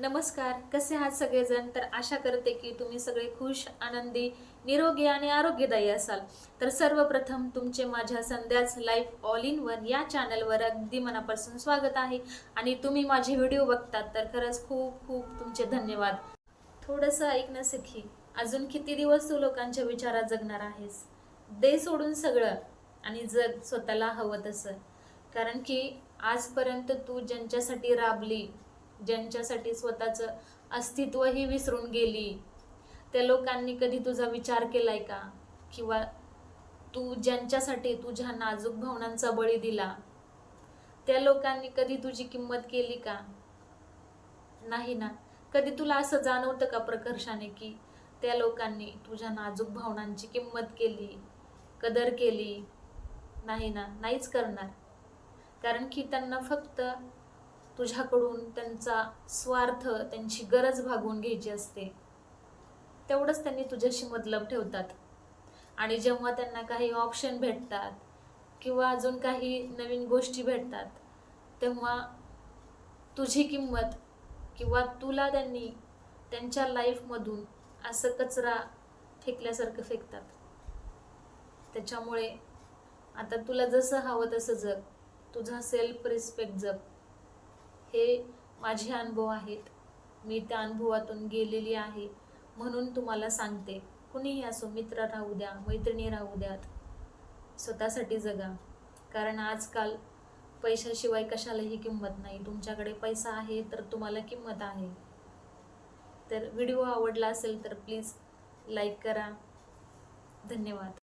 नमस्कार, कसे आहात सगळेजण? तर आशा करते की तुम्ही सगळे खुश, आनंदी, निरोगी आणि आरोग्यदायी असाल. तर सर्वप्रथम तुमचे माझ्या संध्याच लाईफ ऑल इन वन या चॅनलवर अगदी मनापासून स्वागत आहे. आणि तुम्ही माझे व्हिडिओ बघतात तर खरंच खूप खूप तुमचे धन्यवाद. थोडंसं ऐक ना सखी, अजून किती दिवस तू लोकांच्या विचारात जगणार आहेस? दे सोडून सगळं आणि जग स्वतःला हवं तसं. कारण की आजपर्यंत तू ज्यांच्यासाठी राबली, ज्यांच्यासाठी स्वतःचं अस्तित्वही विसरून गेली, त्या लोकांनी कधी तुझा विचार केलाय का? किंवा तू ज्यांच्यासाठी तुझ्या नाजूक भावनांचा बळी दिला, त्या लोकांनी कधी तुझी किंमत केली का? नाही ना. कधी तुला असं जाणवतं का प्रकर्षाने की त्या लोकांनी तुझ्या नाजूक भावनांची किंमत केली, कदर केली? नाही ना, नाहीच करणार. कारण की त्यांना फक्त तुझ्याकडून त्यांचा स्वार्थ, त्यांची गरज भागवून घ्यायची असते. तेवढंच त्यांनी तुझ्याशी मतलब ठेवतात. आणि जेव्हा त्यांना काही ऑप्शन भेटतात किंवा अजून काही नवीन गोष्टी भेटतात, तेव्हा तुझी किंमत किंवा तुला त्यांनी त्यांच्या लाईफमधून असं कचरा फेकल्यासारखं फेकतात. त्याच्यामुळे आता तुला जसं हवं तसं जग, तुझा सेल्फ रिस्पेक्ट जग. हे माझे अनुभव आहेत, मी त्या अनुभवातून गेलेली आहे म्हणून तुम्हाला सांगते. कुणीही असो, मित्र राहू द्या, मैत्रिणी राहू द्यात, स्वतःसाठी जगा. कारण आजकाल पैशाशिवाय कशालाही किंमत नाही. तुमच्याकडे पैसा आहे तर तुम्हाला किंमत आहे. तर व्हिडिओ आवडला असेल तर प्लीज लाईक करा. धन्यवाद.